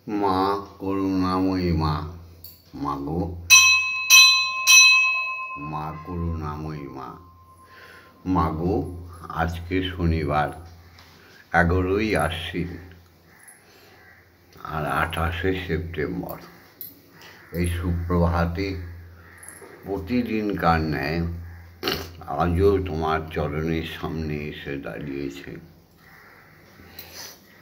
মা করুণাময়ী মা, মাগো মা করুণাময়ী মা, মাগো আজকে শনিবার 11ই আশ্বিন আর 28শে সেপ্টেম্বর। এই সুপ্রভাতে প্রতিদিনকার ন্যায় আজও তোমার চরণের সামনে এসে দাঁড়িয়েছে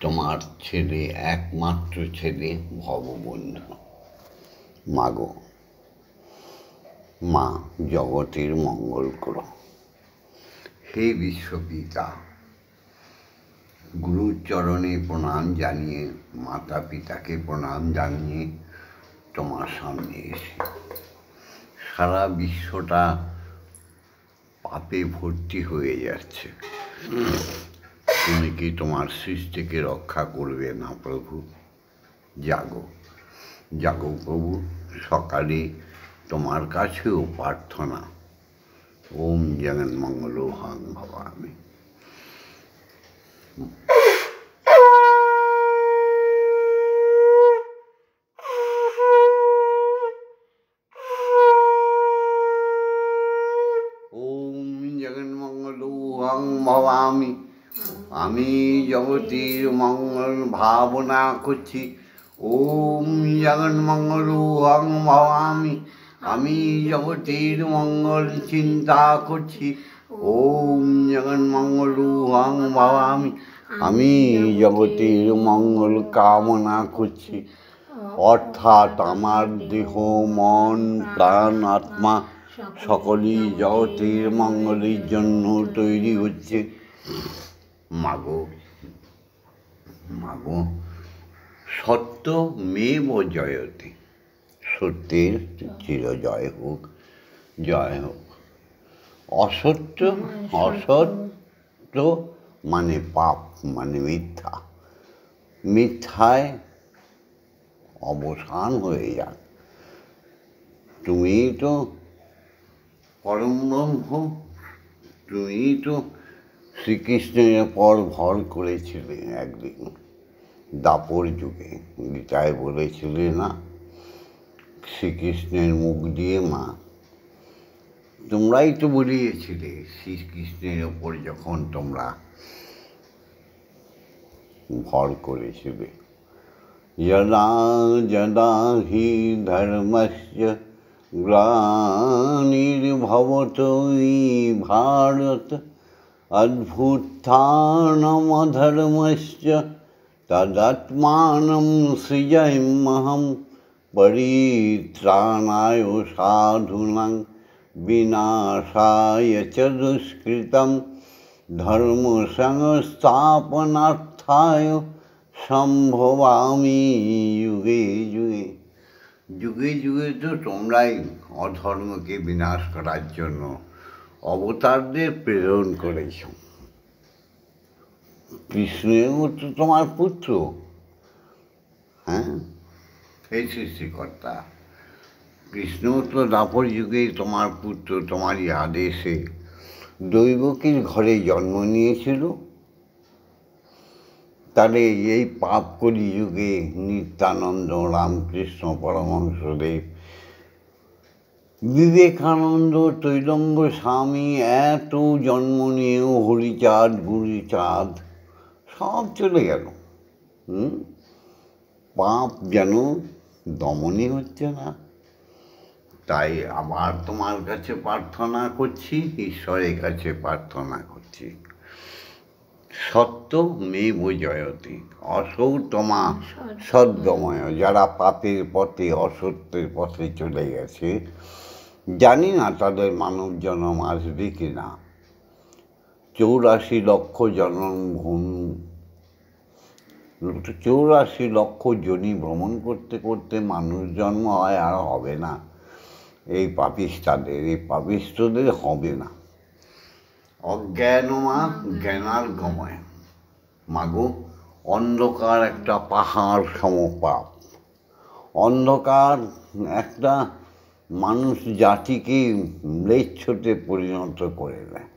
তোমার ছেলে, একমাত্র ছেলে ভববন্ধু। মাগো মা, জগতের মঙ্গল করো। হে বিশ্বপিতা, গুরুর চরণে প্রণাম জানিয়ে, মাতা পিতাকে প্রণাম জানিয়ে তোমার সামনে এসে সারা বিশ্বটা পাপে ভর্তি হয়ে যাচ্ছে। তুমি কি তোমার সৃষ্টিকে রক্ষা করবে না প্রভু? জাগো জাগো প্রভু। সকালে তোমার কাছেও প্রার্থনা, ওম জগন্মঙ্গলো হং ভবামি। ওম জগন্মঙ্গলো হং ভবামি। আমি জগতের মঙ্গল ভাবনা করছি। ওম জগন্মঙ্গলো হং ভবামি। আমি জগতের মঙ্গল চিন্তা করছি। ওম জগন্মঙ্গলো হং ভবামি। আমি জগতের মঙ্গল কামনা করছি। অর্থাৎ আমার দেহ, মন, প্রাণ, আত্মা সকলেই জগতের মঙ্গলের জন্য তৈরি হচ্ছে। মাগো মাগো, সত্যমেব জয়তে। সত্যের চিরজয় হোক, জয় হোক। অসত্য অসত্য মানে পাপ, মানে মিথ্যা। মিথ্যায় অবসান হয়ে যাক। তুমি তো পরম ব্রহ্ম, তুমি তো শ্রীকৃষ্ণের পর ভর করেছিলে একদিন দাপর যুগে। গীতায় বলেছিলে না, শ্রীকৃষ্ণের মুখ দিয়ে মা। তোমরাই তো বলিয়েছিলে শ্রীকৃষ্ণের ওপর যখন তোমরা ভর করেছিলে। যদা যদা হি ধর্মস্য গ্লানির্ভবতি ভারত অভ্যুত্থানমধর্মস্য তদাত্মাनं সৃজাম্যহং পরিত্রাণায় সাধূনাং বিনাশায় চ দুষ্কৃতং ধর্ম সংস্থাপনার্থায় সম্ভবামি যুগে যুগে। যুগে যুগে তো তোমরাই অধর্মকে বিনাশ করার জন্য অবতারদের প্রেরণ করেছ। কৃষ্ণও তো তোমার পুত্র। হ্যাঁ, হে সৃষ্টিকর্তা, কৃষ্ণ তো দাপর যুগে তোমার পুত্র, তোমারই আদেশে দৈবকীর ঘরে জন্ম নিয়েছিল। তাহলে এই পাপ কলি যুগে নিত্যানন্দ, রামকৃষ্ণ পরমহংসদেব, বিবেকানন্দ, তৈলঙ্গ স্বামী, এত জন্ম নিয়েও হরিচাঁদ, গুরুচাঁদ সব চলে গেল। পাপ যেন দমনই হচ্ছে না। তাই আবার তোমার কাছে প্রার্থনা করছি, ঈশ্বরের কাছে প্রার্থনা করছি। সত্যমেব জয়তে। অসৌতমা সদ্গময়। যারা পাপের পথে, অসত্যের পথে চলে গেছে, জানি না তাদের মানব জন্ম আসবে কি না। 84 লক্ষ জন্ম 84 লক্ষ জনি ভ্রমণ করতে করতে মানুষ জন্ম হয়, আর হবে না। এই পাপিষ্ঠদের হবে না। অজ্ঞানমা জ্ঞানার গময়। মাগো, অন্ধকার একটা পাহাড় সমপাপ। অন্ধকার একটা মানুষ জাতিকে ম্লেচ্ছতে পরিণত করে দেয়।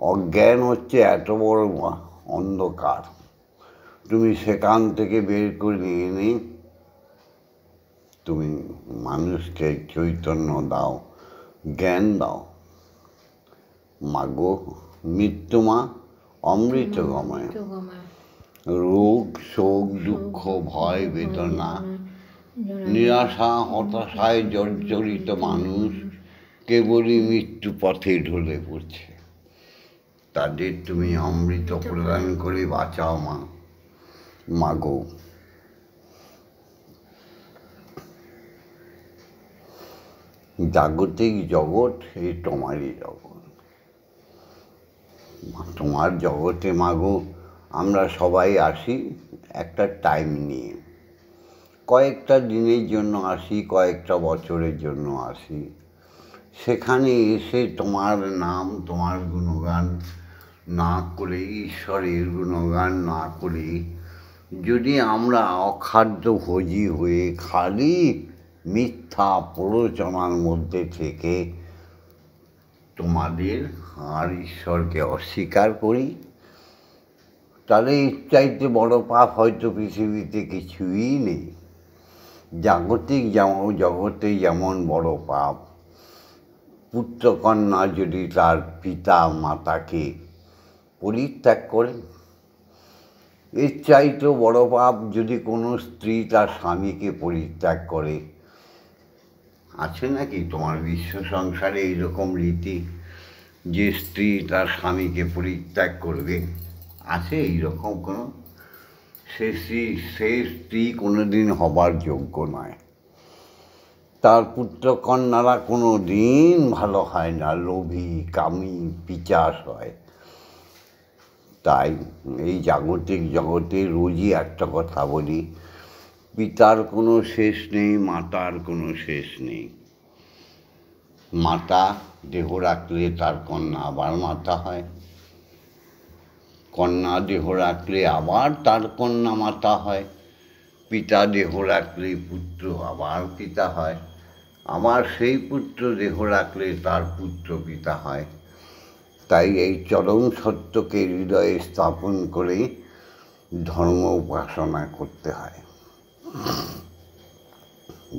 অজ্ঞান হচ্ছে এত বড় অন্ধকার। তুমি সেখান থেকে বের করে নিয়ে এনে তুমি মানুষকে চৈতন্য দাও, জ্ঞান দাও। মাগো মৃত্যুমা অমৃত গময়। রোগ শোক দুঃখ ভয় বেদনা নিরাশা হতাশায় জর্জরিত মানুষ কেবলই মৃত্যু পথে ঢলে পড়ছে। তাদের তুমি অমৃত প্রদান করে বাঁচাও মা। মাগো জাগতিক জগৎ এই তোমারই জগৎ। তোমার জগতে মাগো আমরা সবাই আসি একটা টাইম নিয়ে, কয়েকটা দিনের জন্য আসি, কয়েকটা বছরের জন্য আসি। সেখানে এসে তোমার নাম তোমার গুণগান না করে, ঈশ্বরের গুণগান না করে যদি আমরা অখাদ্য ভোজী হয়ে খালি মিথ্যা প্ররোচনার মধ্যে থেকে তোমাদের আর ঈশ্বরকে অস্বীকার করি, তাহলে এর চাইতে বড় পাপ হয়তো পৃথিবীতে কিছুই নেই। জাগতিক জগতে যেমন বড় পাপ, পুত্রকন্যা যদি তার পিতা মাতাকে পরিত্যাগ করে, এর চাইতেও বড় পাপ যদি কোনো স্ত্রী তার স্বামীকে পরিত্যাগ করে। আছে নাকি তোমার বিশ্ব সংসারে এইরকম রীতি যে স্ত্রী তার স্বামীকে পরিত্যাগ করবে? আছে এইরকম কোনো? সে স্ত্রী কোনোদিন হবার যোগ্য নয়। তার পুত্রকন্যারা কোনো দিন ভালো হয় না, লোভী কামী পিচাস হয়। তাই এই জাগতিক জগতে রোজই একটা কথা বলি, পিতার কোনো শেষ নেই, মাতার কোনো শেষ নেই। মাতা দেহ রাখলে তার কন্যা আবার মাতা হয়, কন্যা দেহ রাখলে আবার তার কন্যা মাতা হয়, পিতা দেহ রাখলে পুত্র আবার পিতা হয়, আবার সেই পুত্র দেহ রাখলে তার পুত্র পিতা হয়। তাই এই চরম সত্যকে হৃদয়ে স্থাপন করে ধর্ম উপাসনা করতে হয়।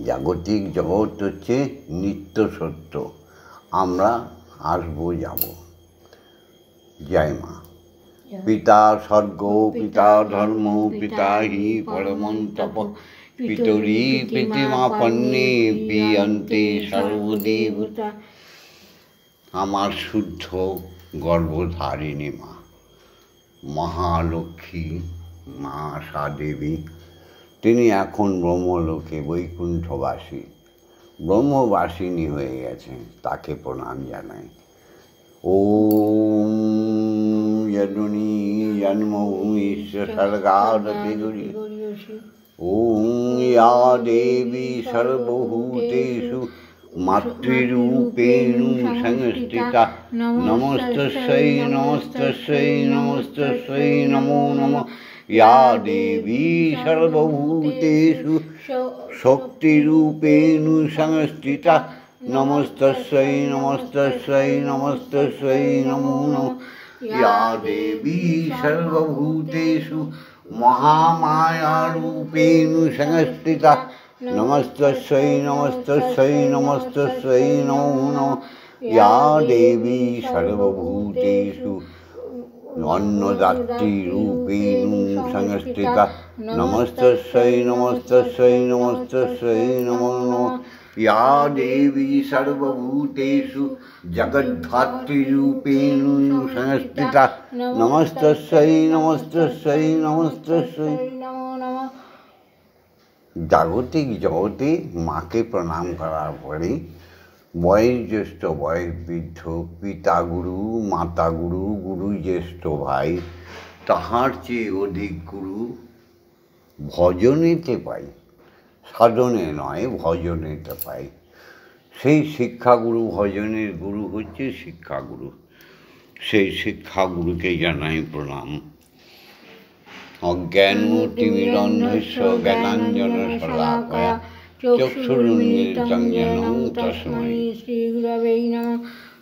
জাগতিক জগৎ হচ্ছে নিত্য সত্য, আমরা আসবো যাব। জয় মা। পিতা স্বর্গ পিতা ধর্ম পিতা হি পরমং তপ পিতরি প্রীতিমাপন্নে পিয়ন্তে সর্বদেবতা। আমার শুদ্ধ গর্ভধারিণী মা, মহালক্ষ্মী মা আশা দেবী, তিনি এখন ব্রহ্মলোকে বৈকুণ্ঠবাসী, ব্রহ্মবাসিনী হয়ে গেছেন, তাকে প্রণাম জানাই। ওম জননী জন্মভূমিশ্চ স্বর্গাদপি গরীয়সী। ওম ইয়া দেবী সর্বভূতেষু মাতৃরূপেণ সংস্থিতা নমস্তস্যৈ নমস্তস্যৈ নমস্তস্যৈ নমো নমঃ। या देवी सर्वभूतेषु शक्तिरूपेण संस्थिता नमस्तस्यै नमस्तस्यै नमस्तस्यै नमो नमः। या देवी सर्वभूतेषु महामायारूपेण संस्थिता नमस्तस्यै नमस्तस्यै नमस्तस्यै नमो नमः। या देवी सर्वभूतेषु अन्नदात्री रूपेण संस्थिता नमस्तस्यै नमस्तस्यै नमस्तस्यै नमो नमः। या देवी सर्वभूतेषु जगद्धात्री रूपेण संस्थिता नमस्तस्यै नमस्तस्यै नमस्तस्यै नमो नमः। জাগতিক জগতে মাকে প্রণাম করার পরে বয়োজ্যেষ্ঠ বয়োবৃদ্ধ পিতা গুরু মাতা গুরু গুরু জ্যেষ্ঠ ভাই, তাহার চেয়ে অধিক গুরু ভজনেতে পাই, সাধনে নয় ভজনেতে পাই। সেই শিক্ষাগুরু, ভজনের গুরু হচ্ছে শিক্ষাগুরু, সেই শিক্ষাগুরুকে জানাই প্রণাম। অজ্ঞানতিমিরন্ধস্য জ্ঞানাঞ্জন শলাকয়া চক্ষুরুন্মিলিतं येन তস্मै শ্রীগুরবে নমঃ।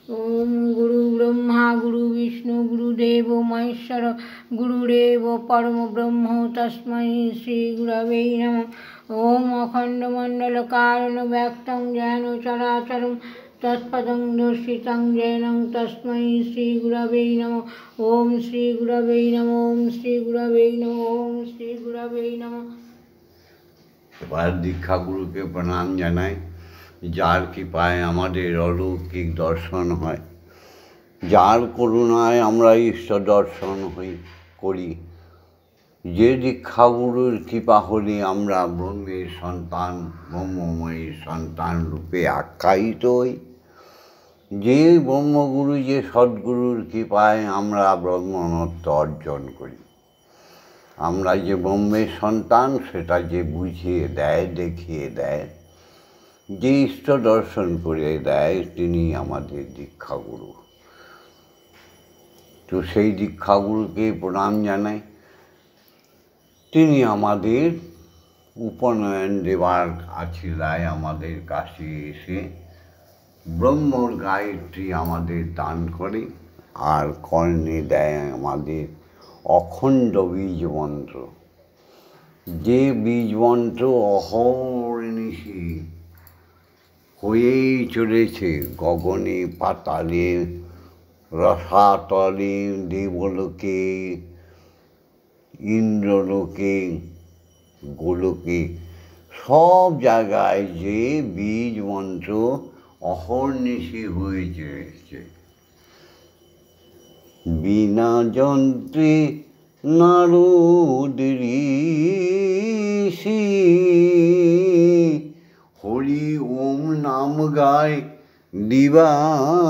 ओम गुरु ब्रह्मा गुरु विष्णु गुरुदेव महेश्वर गुरुदेव परम ब्रह्म तस्मै श्री गुरवे नमः। ओम अखंडमंडलकारण व्यक्तं ज्ञान चराचरं तत्पदं दर्शितं जैनं तस्मै श्री गुरवे नमः। ओम श्री गुरवे नमः। ओम श्री गुरवे नमः। ओम श्री गुरवे नमः। এবার দীক্ষা গুরুকে প্রণাম জানাই, যার কৃপায় আমাদের অলৌকিক দর্শন হয়, যার করুণায় আমরা ঈশ্বর দর্শন করি। যে দীক্ষাগুরুর কৃপা হলে আমরা ব্রহ্মের সন্তান, ব্রহ্মময়ের সন্তান রূপে আখ্যায়িত হই। যে ব্রহ্মগুরু, যে সদ্গুরুর কৃপায় আমরা ব্রহ্মনত্ব অর্জন করি। আমরা যে ব্রহ্মের সন্তান সেটা যে বুঝিয়ে দেয়, দেখিয়ে দেয়, যে ঈশ্বর দর্শন করে দেয়, তিনি আমাদের দীক্ষাগুরু। তো সেই দীক্ষাগুরুকে প্রণাম জানাই। তিনি আমাদের উপনয়ন দেবার আছিলায় আমাদের কাছে এসে ব্রহ্মর গায়ত্রী আমাদের দান করে, আর কর্ণে দেয় আমাদের অখণ্ড বীজ মন্ত্র। যে বীজ মন্ত্র অহর্নিশি হয়েই চলেছে গগনে, পাতালে, রসাতলে, দেবলোকে, ইন্দ্রলোকে, গোলোকে, সব জায়গায় যে বীজ মন্ত্র অহর্নিশি হয়ে চলেছে। বিনা যন্ত্রে নারদ ঋষি হরি ওম নাম গায় দিবানিশি।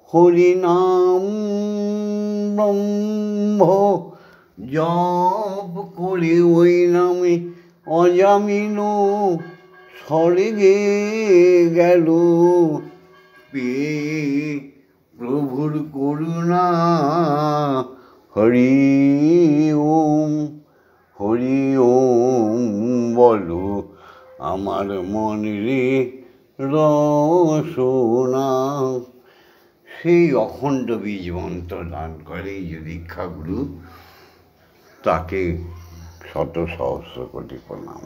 হরি নাম ব্রহ্ম জপ করে ওই নামে অজামিন স্বর্গে গেল পেয়ে প্রভুর করুণা। হরি ওম বলো আমার মন রে রসনা। সেই অখণ্ড বীজ মন্ত্র দান করে যে দীক্ষাগুরু, তাকে শত সহস্র কোটি প্রণাম।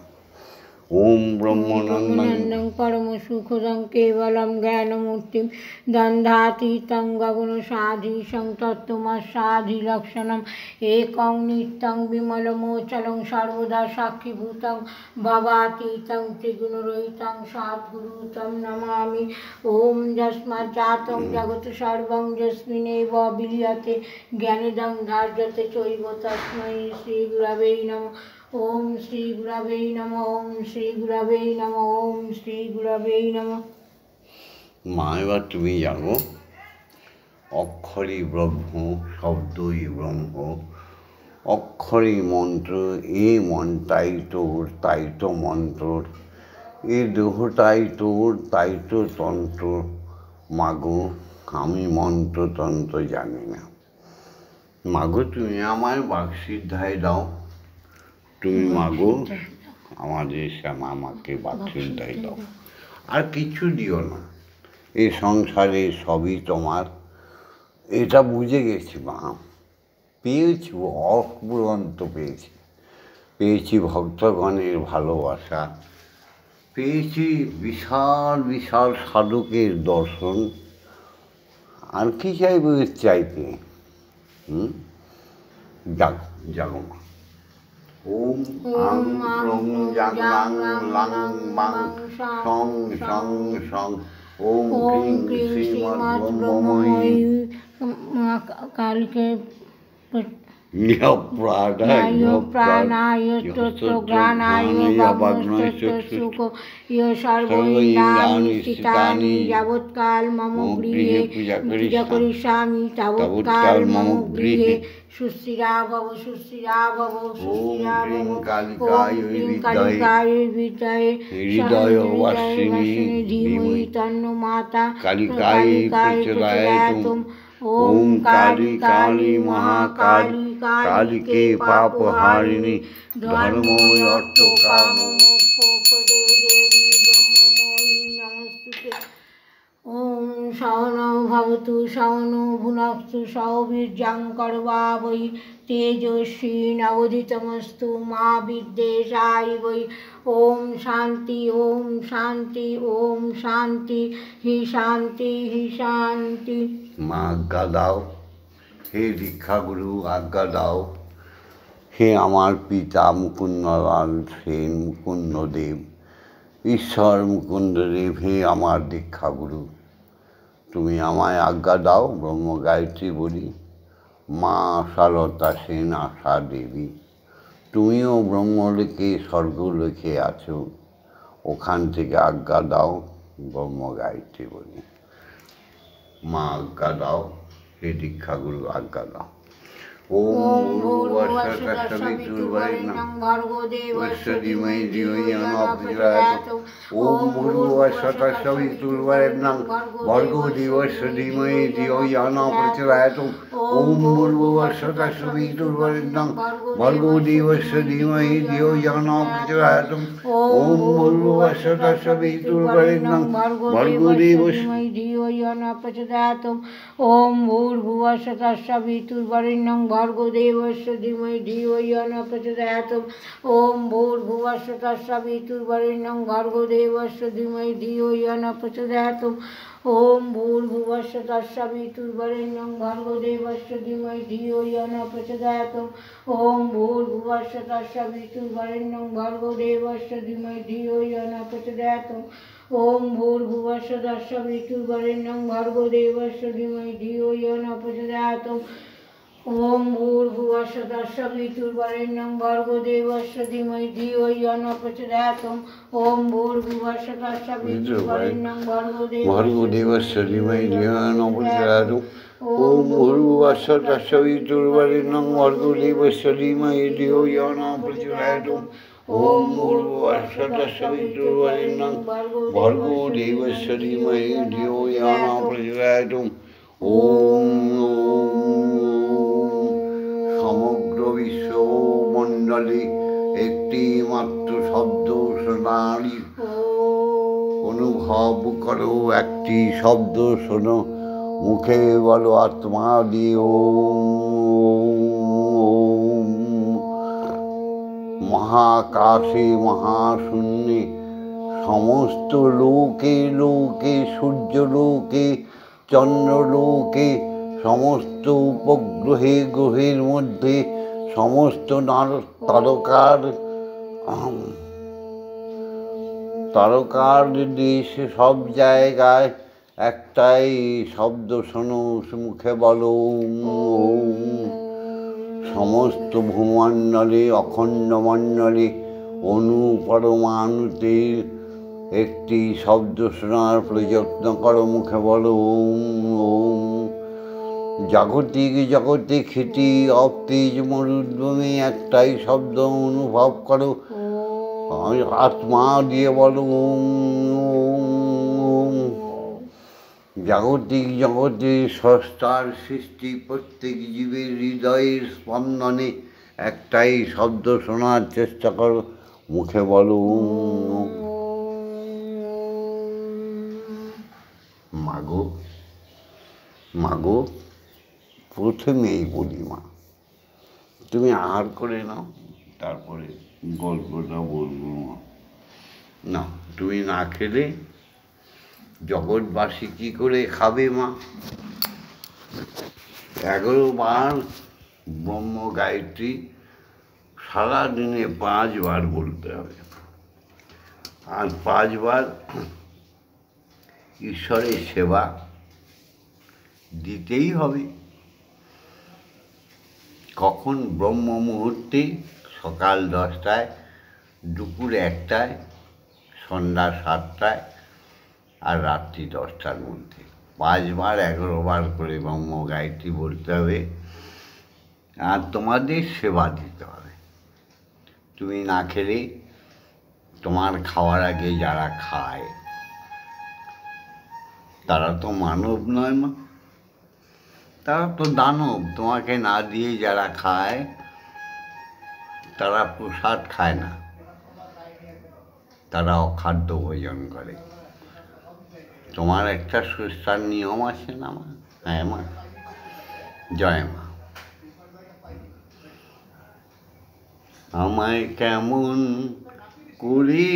ওম ব্রহ্মানন্দং পরম সুখদং কেবলম জ্ঞানমূর্তিম দন্ধাতীतं গগনসাধীশং তত্ত্বমস্যাধিলক্ষণম একং নিত্যং বিমলমোচলং সর্বদা সাক্ষীভূতং ভবাতীतं ত্রিগুণরহিतं সদ্গুরু তং নমামি। ওম যস্মাজ্জাतं জগৎ সর্বং যস্মিন্নেব বিলীয়তে জ্ঞানেদং ধার্যতে চৈব তস্मै শ্রী গুরবে নমঃ। ओम श्री गुरवे नमः। ओम श्री गुरवे नमः। ओम श्री गुरवे नमः। মা, এবার তুমি জানো অক্ষরই ব্রহ্ম, শব্দই ব্রহ্ম, অক্ষরই মন্ত্র। এ মনটাই তোর, তাই তো মন্ত্র। এ দেহটাই তোর, তাই তো তন্ত্র। মাগো, আমি মন্ত্রতন্ত্র জানি না। মাগো, তুমি আমায় বাকসিদ্ধায় দাও। তুমি মাগো, আমাদের শ্যামা মাকে বাকসিদ্ধায় দাও। আর কিছু দিও না, এই সংসারে সবই তোমার। এটা বুঝে গেছি মা। পেয়েছি, অফুরন্ত পেয়েছি। পেয়েছি ভক্তগণের ভালোবাসা, পেয়েছি বিশাল বিশাল সাধকের দর্শন। আর কি চাইবে এর চাইতে? জাগো, জাগো মা। ওম আং প্রং জাং লাং লাং বাং সং সং সং। ওম ক্রিং শ্রীমৎ ব্রহ্মময়ী কালকে প্রাণায় স্তোত্রজ্ঞানায় বাগ্নয়স্তুক সর্বৈন্দ্রিয়াণি স্থিতানি যাবৎকাল মম গৃহে পূজা করিষ্যামি তাবৎকাল মম গৃহে সুস্থিরা ভব সুস্থিরা ভব সুস্থিরা ভব। ওম কালিকায় বিদ্মহে হৃদয়বাসিনী ধীমহি তন্নো মাতা কালিকায় প্রচোদয়াৎ। ओम काली काली महाकाली कालिके पापहारिणी धर्मो अर्थ काम मोक्ष प्रदे देवी ब्रह्ममयी नमस्तुते। ওম সহনৌ ভবতু সহনৌ ভুনস্তু সৌবীর্যং করবাবৈ তেজস্বী নবোদিতমস্তু মা বিদ্বেষায় বৈ। ওম শান্তি ওম শান্তি ওম শান্তি হি শান্তি হি শান্তি। মা আজ্ঞা দাও, হে দীক্ষাগুরু আজ্ঞা দাও, হে আমার পিতা মুকুন্দলাল সেন মুকুন্দদেব, ঈশ্বর মুকুন্দদেব, হে আমার দীক্ষাগুরু, তুমি আমায় আজ্ঞা দাও ব্রহ্ম গায়ত্রী বলি। মা আশালতা সেন আশা দেবী, তুমিও ব্রহ্মলোকে স্বর্গলোকে আছো, ওখান থেকে আজ্ঞা দাও ব্রহ্ম গায়ত্রী বলি। মা আজ্ঞা দাও, হে দীক্ষাগুরু আজ্ঞা দাও। ওম ভূর্ভুবঃ স্বঃ সবিতুর্বরেণ্যং ভর্গো দেবস্য ধীমহি ধিয়ো ইয়ো ন প্রচোদয়াৎ। ওম ভূর্ভুবঃ স্বঃ সবিতুর্বরেণ্যং ভর্গো দেবস্য ধীমহি ধিয়ো ইয়ো ন প্রচোদয়াৎ। ওম ভূর্ভুবঃ স্বঃ সবিতুর্বরেণ্যং ভর্গো দেবস্য ধীমহি ধিয়ো ইয়ো ন প্রচোদয়াৎ। ওম ভূর্ভুবঃ স্বঃ সবিতুর্বরেণ্যং ভর্গো দেবস্য ধিয়ো ইয়ো ন প্রচোদয়াৎ। ওম ভূর্ভুবঃ স্বঃ সবিতুর্বরেণ্যং ভর্গো দেবস্য ধীমহি ধিয়ো ইয়ো ন প্রচোদয়াৎ। ওম ভূর্ভুবঃ স্বঃ সবিতুর্বরেণ্যং ভর্গো দেবস্য ধীমহি ধিয়ো ইয়ো ন প্রচোদয়াৎ। ওম ভূর্ভুবঃ স্বঃ সবিতুর্বরেণ্যং ভর্গো দেবস্য ধীমহি ধিয়ো ইয়ো ন প্রচোদয়াৎ। ওম ভূর্ভুবঃ স্বঃ সবিতুর্বরেণ্যং ভর্গো দেবস্য ধীমহি ধিয়ো ইয়ো ন প্রচোদয়াৎ। ওম ভূর্ভুবঃ স্বঃ সবিতুর্বরেণ্যং ভর্গো দেবস্য ধীমহি ধিয়ো ইয়ো ন প্রচোদয়াৎ। ওম ভূর্ভুবঃ স্বঃ সবিতুর্বরেণ্যং ভর্গো দেবস্য ধীমহি ধিয়ো ইয়ো ন প্রচোদয়াৎ। ওম ভূর্ভুবঃ স্বঃ সবিতুর্বরেণ্যং ভর্গো দেবস্য ধীমহি ধিয়ো ইয়ো ন প্রচোদয়াৎ। ওম ভূর্ভুবঃ স্বঃ সবিতুর্বরেণ্যং ভর্গো দেবস্য ধীমহি ধিয়ো ইয়ো ন প্রচোদয়াৎ। ওম ভূর্ভুবঃ স্বঃ সবিতুর্বরেণ্যং ভর্গো দেবস্য ধীমহি ধিয়ো ইয়ো ন প্রচোদয়াৎ। ওম সমগ্র বিশ্বমণ্ডলে একটি মাত্র শব্দ শোনালি, অনুভব করো একটি শব্দ শোনো, মুখে বলো আত্মা দিয়ে ওম। মহাকাশে মহাশূন্যে সমস্ত লোকে লোকে, সূর্যলোকে চন্দ্রলোকে, সমস্ত উপগ্রহে গ্রহের মধ্যে, সমস্ত তারকার দেশে সব জায়গায় একটাই শব্দ শোনো, মুখে বলো ওম। সমস্ত ভূমণ্ডলে অখণ্ড মণ্ডলে অণু পরমাণুতে একটি শব্দ শোনার প্রযত্ন করো, মুখে বলো ওম। জাগতিক জগতে খ্যাতি অবতেজ মরুদ্ভূমি একটাই শব্দ অনুভব করো, আত্মা দিয়ে বলো ওম। জাগতিক জগতে স্রষ্টার সৃষ্টি প্রত্যেক জীবের হৃদয়ের স্পন্দনে একটাই শব্দ শোনার চেষ্টা করো, মুখে বলো ওম। মাগো মাগো, প্রথমেই বলি মা, তুমি আহার করে নাও, তারপরে গল্পটা বলবো। না, তুমি না খেলে জগৎবাসী কী করে খাবে মা? 11 বার ব্রহ্ম গায়ত্রী সারাদিনে 5 বার বলতে হবে, আর 5 বার ঈশ্বরের সেবা দিতেই হবে। কখন? ব্রহ্ম মুহূর্তে, সকাল 10টায়, দুপুর 1টায়, সন্ধ্যা 7টায়, আর রাত্রি 10টার মধ্যে 5 বার 11 বার করে ব্রহ্ম গায়ত্রী বলতে হবে, আর তোমাদের সেবা দিতে হবে। তুমি না খেলে তোমার খাওয়ার আগে যারা খায় তারা তো মানব নয় মা, তারা তো দানব। তোমাকে না দিয়ে যারা খায় তারা প্রসাদ খায় না, তারা অখাদ্য ভোজন করে। তোমার একটা সুস্থার নিয়ম আছে না মা? হ্যাঁ মা, জয় মা। আমায় কেমন করি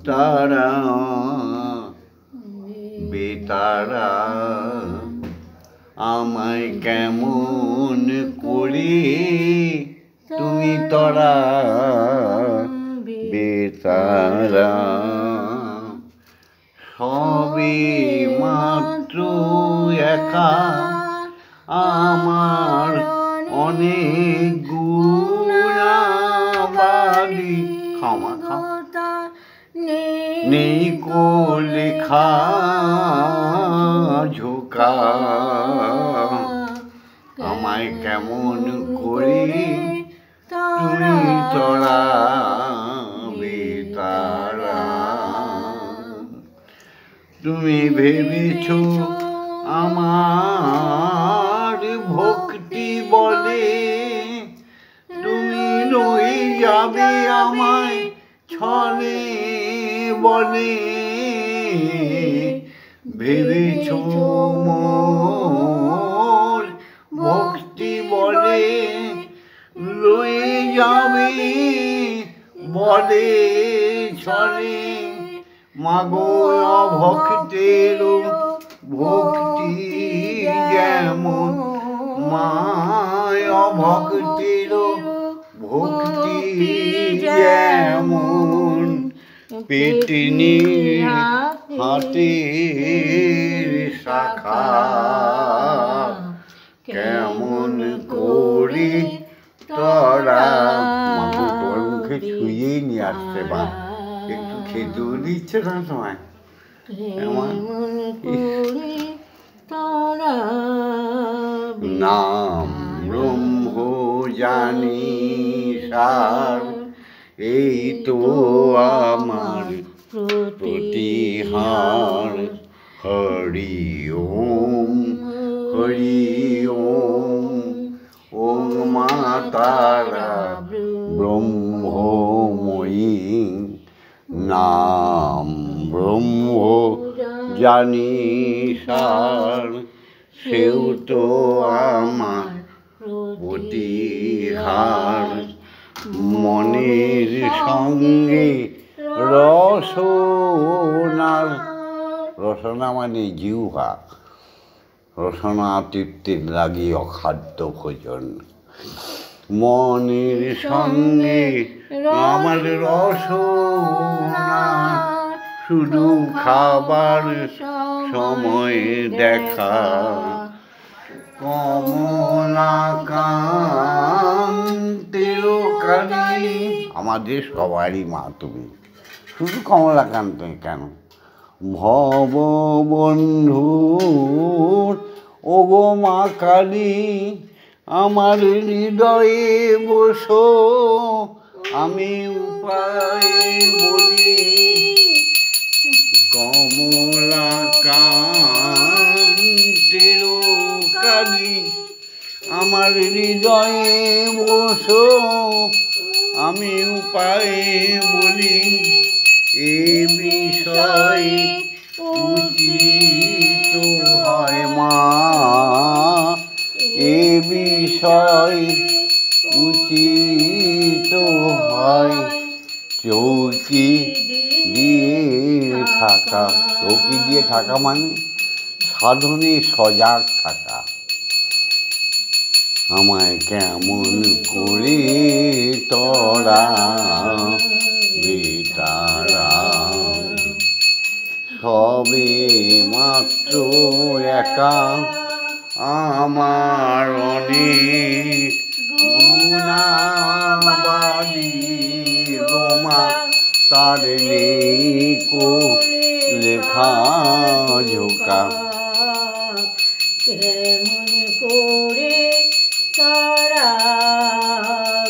তারা বেতারা, আমায় কেমন করি তুমি তরা বেতারা, সবে মাত্র একা আমার অনেক গুণাবলী, ক্ষমা ক্ষমা নেই কো লেখা ঝোঁকা, আমায় কেমন করি তুমি তরা বেতারা, তুমি ভেবেছ আমার ভক্তি বলে তুমি রয়ে যাবে আমায় ছলে বলে, ভেবেছ মোর ভক্তি বলে রয়ে যাবে বলে ছলে, মাগো অভক্তের ভক্তি যেমন, মায় অভক্তের ভক্তি যেমন, পেটনির হাতের শাখা, কেমন করি তরা, মাগো তোর মুখে ছুঁয়েই নিয়ে আসছে বা একটু খেতেও দিচ্ছে না সময়, নাম ব্রহ্ম জানি সার, এই তো আমার প্রতিহার, হরি ওম হরি ওম, ওম মা তারা ব্রহ্মময়ী, নাম ব্রহ্ম জানি সার, সেও তো আমার প্রতিহার, মনের সঙ্গে রসনার, রসনা মানে জিহ্বা, রসনা তৃপ্তির লাগি অখাদ্য ভোজন, মনের সঙ্গে আমার রসনা, শুধু খাবার সময় দেখা, কমলাকান্তের কালী, আমাদের সবারই মা তুমি, শুধু কমলাকান্ত কেন, ভববন্ধুর ওগো মা কালী, আমার হৃদয়ে বসো আমি উপায় বলি, কমলাকান্তের কালী, আমার হৃদয়ে বসো আমি উপায় বলি, এ বিষয়ে উচিত হয় মা, এ বিষয় উচিত হয় চৌকি দিয়ে থাকা, চৌকি দিয়ে থাকা মানে সাধনে সজাগ থাকা, আমায় কেমন করে তরা বেতারা, সবে মাত্র একা আমার অনেক গুণাবলী, রোমা তার নেই কো লেখা ঝোঁকা, কেমন করে তারা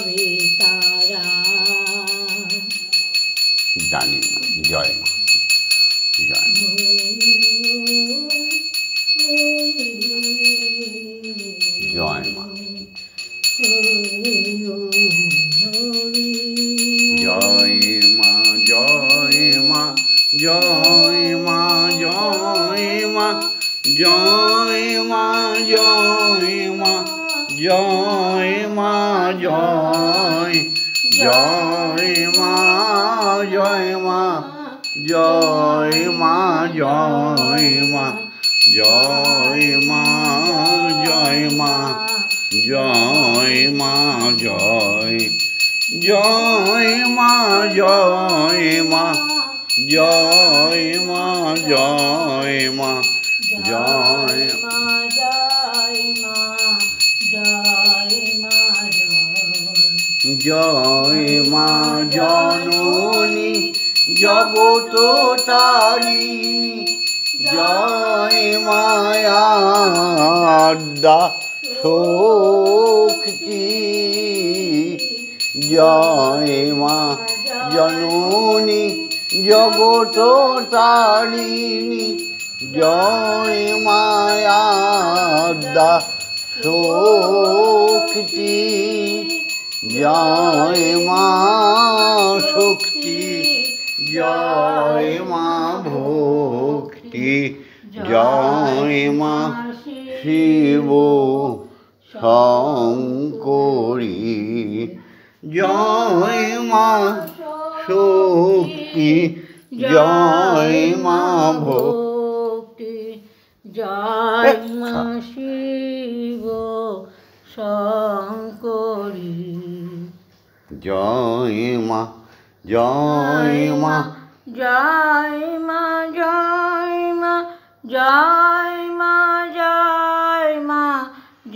বেতারা, জানি না, জয় মা, জয় মা, জয় মা, জয় মা, জয় মা, জয় মা। জয় মা জয় মা জয় মা জয় জয় মা জয় মা জয় মা জয় মা জয় মা জয় মা জয় মা জয় জয় মা জয় মা জয় মা জয় মা জয় মা জয় মা জননী জগত তারিণী জয় মায়াদ্যা শক্তি জয় মা জননী জগত তারিণী জয় মায়াদ্যা শক্তি জয় মা শক্তি জয় মা ভক্তি জয় মা শিব শঙ্করী জয় মা শক্তি জয় মা ভক্তি জয় মা শিব শঙ্করী জয় মা জয় মা জয় মা জয় মা জয় মা জয় মা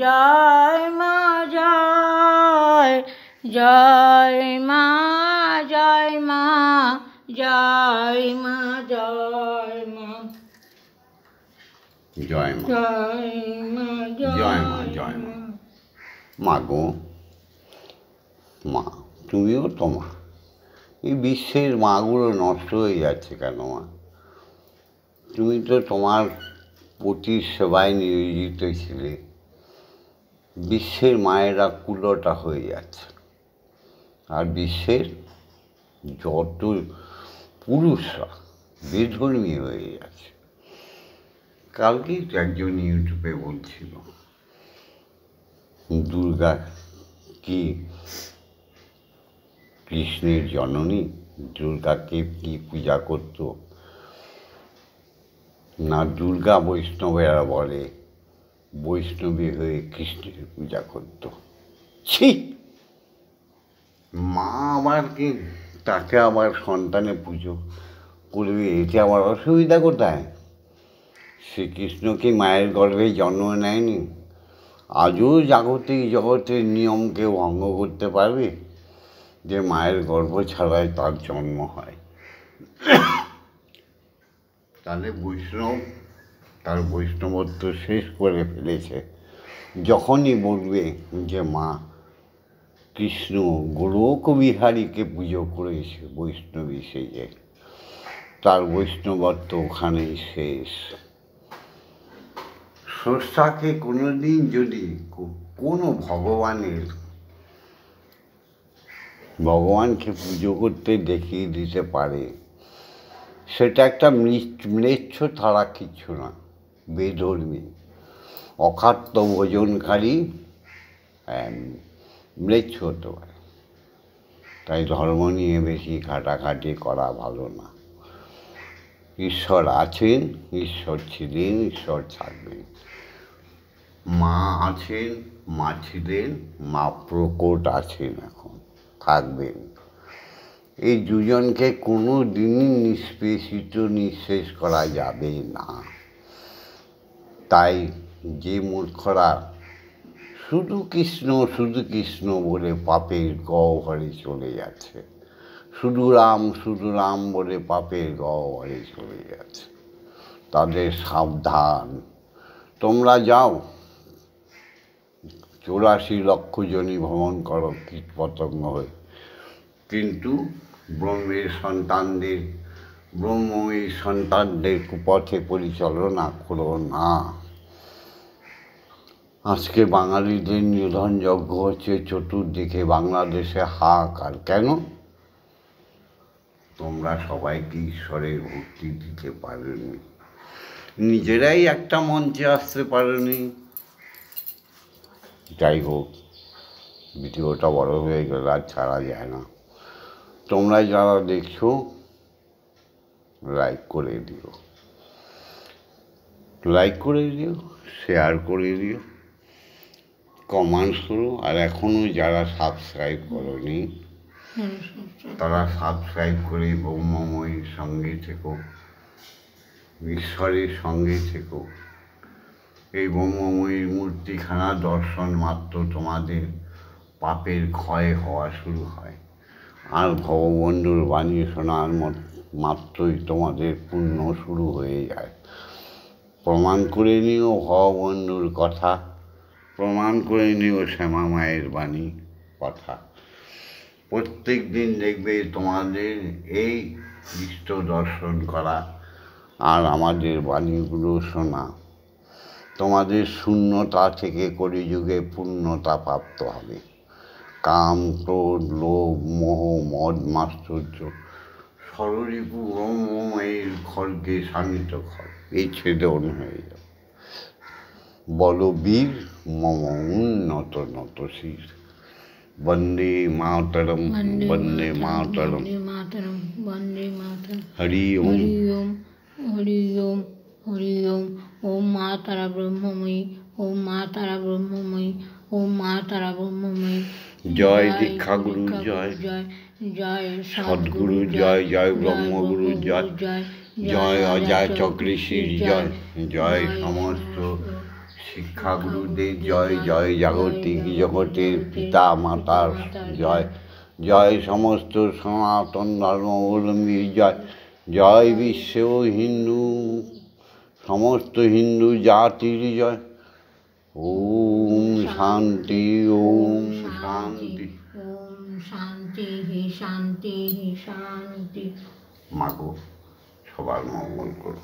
জয় মা জয় জয় মা জয় মা জয় মা জয় মা জয় মা জয় মা জয় মা জয় মা মা গো মা তুমিও তো মা এই বিশ্বের মাগুলো নষ্ট হয়ে যাচ্ছে কেন মা তুমি তো তোমার পতির সেবায় নিয়োজিত ছিলে বিশ্বের মায়েরা কুলোটা হয়ে যাচ্ছে আর বিশ্বের যত পুরুষরা বেধর্মী হয়ে যাচ্ছে কালকেই তো একজন ইউটিউবে বলছিল দুর্গা কি কৃষ্ণের জননী, দুর্গাকে কি পূজা করত না, দুর্গা বৈষ্ণবেরা বলে বৈষ্ণবী হয়ে কৃষ্ণের পূজা করত। ছি, মা আবার কি তাকে আবার সন্তানে পুজো করবে, এতে আবার অসুবিধা কোথায়? শ্রীকৃষ্ণ কি মায়ের গর্ভে জন্ম নেয়নি? আজও জাগতিক জগতের নিয়ম কেউ ভঙ্গ করতে পারবে যে মায়ের গর্ভ ছাড়াই তার জন্ম হয়? তাহলে বৈষ্ণব তার বৈষ্ণবত্ব শেষ করে ফেলেছে যখনই বলবে যে মা কৃষ্ণ গোলক বিহারীকে পুজো করেছে বৈষ্ণবী সেজে, তার বৈষ্ণবত্ব ওখানেই শেষ। স্রষ্টাকে কোনোদিন যদি কোনো ভগবানকে পুজো করতে দেখিয়ে দিতে পারে, সেটা একটা ম্লেচ্ছ ছাড়া কিছু না, বেধর্মী অখাদ্য ভোজনকারী ম্লেচ্ছ হতে পারে। তাই ধর্ম নিয়ে বেশি ঘাটাঘাটি করা ভালো না। ঈশ্বর আছেন, ঈশ্বর ছিলেন, ঈশ্বর থাকবেন। মা আছেন, মা ছিলেন, মা প্রকট আছেন, এখন থাকবেন। এই দুজনকে কোনো দিনই নিষ্পেষিত নিঃশেষ করা যাবে না। তাই যে মূর্খরা শুধু কৃষ্ণ বলে পাপের গহ্বরে চলে যাচ্ছে, শুধু রাম বলে পাপের গহ্বরে চলে যাচ্ছে, তাদের সাবধান। তোমরা যাও 84 লক্ষ জনই ভ্রমণ করো কীটপতঙ্গ হয়ে, কিন্তু ব্রহ্মময়ী সন্তানদের কুপথে পরিচালনা করো না। আজকে বাঙালিদের নিধন যজ্ঞ হচ্ছে চতুর্দিকে, বাংলাদেশে হাহাকার। কেন? তোমরা সবাইকে ঈশ্বরের ভক্তি দিতে পারোনি। নিজেরাই একটা মঞ্চে আসতে পারেনি। যাই হোক, ভিডিওটা বড় হয়ে গেল, আর ছাড়া যায় না। তোমরা যারা দেখছো লাইক করে দিও, লাইক করে দিও, শেয়ার করে দিও, কমেন্টস করো। আর এখনও যারা সাবস্ক্রাইব করোনি তারা সাবস্ক্রাইব করে ব্রহ্মময়ীর সঙ্গে থেকো, ঈশ্বরের সঙ্গে থেকো। এই ব্রহ্মময়ীর মূর্তিখানা দর্শন মাত্র তোমাদের পাপের ক্ষয় হওয়া শুরু হয়, আর ভববন্ধুর বাণী শোনার মাত্রই তোমাদের পুণ্য শুরু হয়ে যায়। প্রমাণ করে নিও ভববন্ধুর কথা, প্রমাণ করে নিও শ্যামা মায়ের বাণী কথা। প্রত্যেক দিন দেখবে তোমাদের এই ইষ্ট দর্শন করা আর আমাদের বাণীগুলো শোনা তোমাদের শূন্যতা থেকে কলিযুগে পূর্ণতা প্রাপ্ত হবে। কাম, ক্রোধ, লোভ, মোহ, মদ, মাশ্চর্য ষড়রিপু ব্রহ্মময়ের খড়গে শানিত খড় এই ছেদন হয়ে যাবে। বলবীর মম উন্নত নত শির। বন্দে মাতরম, বন্দে মাতরম, বন্দে মাতরম। হরি ওম, হরি ওম, হরি ওম, হরি ওম। ওম মা তারা ব্রহ্মময়ী, ওম মা তারা ব্রহ্মময়ী, ওম মা তারা ব্রহ্মময়ী। জয় দীক্ষাগুরু জয়, জয় জয় সদ্গুরু জয়, জয় ব্রহ্মগুরু জয়, জয় অজয় চক্রেশীর জয়, জয় সমস্ত শিক্ষাগুরুদের জয়, জয় জাগতিক জগতের পিতা মাতার জয়, জয় সমস্ত সনাতন ধর্মাবলম্বীর জয়, জয় বিশ্ব হিন্দু সমস্ত হিন্দু জাতির জয়। ওম শান্তি, ওম শান্তি, ওম শান্তি, হে শান্তি, হে শান্তি। মাগো সবার মঙ্গল করো।